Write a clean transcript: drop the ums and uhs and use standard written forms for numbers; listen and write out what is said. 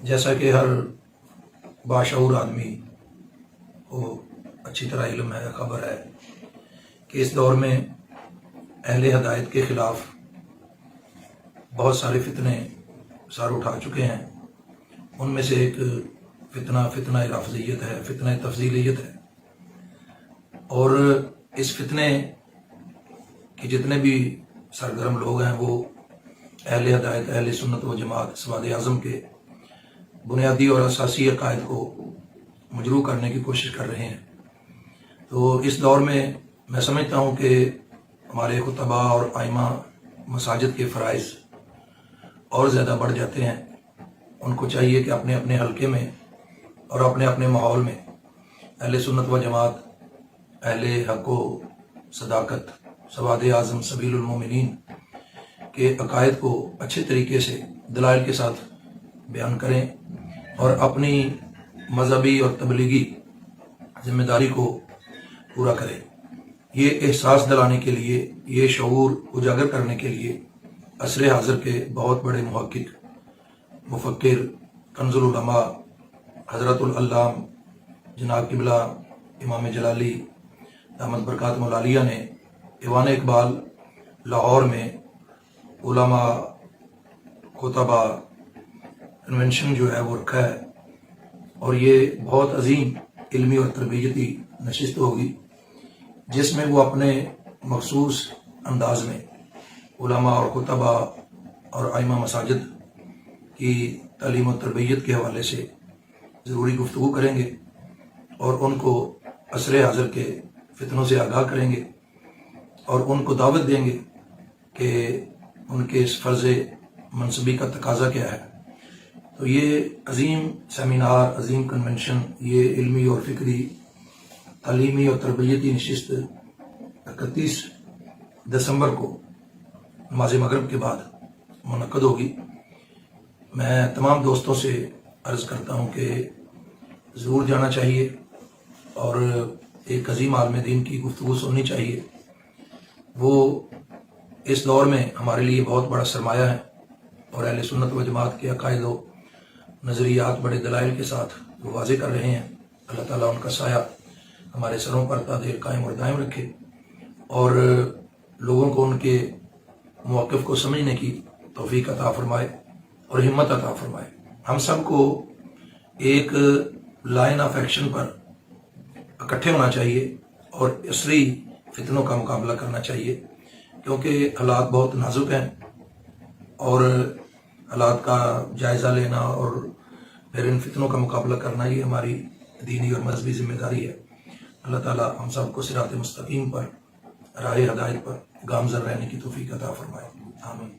جیسا کہ ہر باشعور آدمی کو اچھی طرح علم ہے، خبر ہے کہ اس دور میں اہل ہدایت کے خلاف بہت سارے فتنے سر اٹھا چکے ہیں۔ ان میں سے ایک فتنہ رافضیت ہے، فتنہ تفضیلیت ہے، اور اس فتنے کے جتنے بھی سرگرم لوگ ہیں وہ اہل ہدایت، اہل سنت و جماعت، سواد اعظم کے بنیادی اور اساسی عقائد کو مجروح کرنے کی کوشش کر رہے ہیں۔ تو اس دور میں سمجھتا ہوں کہ ہمارے خطباء اور ائمہ مساجد کے فرائض اور زیادہ بڑھ جاتے ہیں۔ ان کو چاہیے کہ اپنے اپنے حلقے میں اور اپنے اپنے ماحول میں اہل سنت و جماعت، اہل حق و صداقت، سواد اعظم، سبیل المومنین کے عقائد کو اچھے طریقے سے دلائل کے ساتھ بیان کریں اور اپنی مذہبی اور تبلیغی ذمہ داری کو پورا کریں۔ یہ احساس دلانے کے لیے، یہ شعور اجاگر کرنے کے لیے عصر حاضر کے بہت بڑے محقق، مفکر، کنز العلماء حضرت العلام جناب قبلہ امام جلالی دامت برکاتہ العالیہ نے ایوان اقبال لاہور میں علماء خطباء کنونشن جو ہے وہ رکھا ہے، اور یہ بہت عظیم علمی اور تربیتی نشست ہوگی جس میں وہ اپنے مخصوص انداز میں علماء اور خطباء اور ائمہ مساجد کی تعلیم و تربیت کے حوالے سے ضروری گفتگو کریں گے اور ان کو عصر حاضر کے فتنوں سے آگاہ کریں گے اور ان کو دعوت دیں گے کہ ان کے اس فرض منصبی کا تقاضا کیا ہے۔ تو یہ عظیم سیمینار، عظیم کنونشن، یہ علمی اور فکری، تعلیمی اور تربیتی نشست 31 دسمبر کو نماز مغرب کے بعد منعقد ہوگی۔ میں تمام دوستوں سے عرض کرتا ہوں کہ ضرور جانا چاہیے اور ایک عظیم عالم دین کی گفتگو سننی چاہیے۔ وہ اس دور میں ہمارے لیے بہت بڑا سرمایہ ہے، اور اہل سنت و جماعت کے عقائد و نظریات بڑے دلائل کے ساتھ وہ واضح کر رہے ہیں۔ اللہ تعالیٰ ان کا سایہ ہمارے سروں پر تا دیر قائم اور دائم رکھے، اور لوگوں کو ان کے موقف کو سمجھنے کی توفیق عطا فرمائے اور ہمت عطا فرمائے۔ ہم سب کو ایک لائن آف ایکشن پر اکٹھے ہونا چاہیے اور عصری فتنوں کا مقابلہ کرنا چاہیے، کیونکہ حالات بہت نازک ہیں، اور حالات کا جائزہ لینا اور پھر ان فتنوں کا مقابلہ کرنا یہ ہماری دینی اور مذہبی ذمہ داری ہے۔ اللہ تعالیٰ ہم سب کو صراط مستقیم پر، راہ ہدایت پر گامزن رہنے کی توفیق عطا فرمائے، آمین۔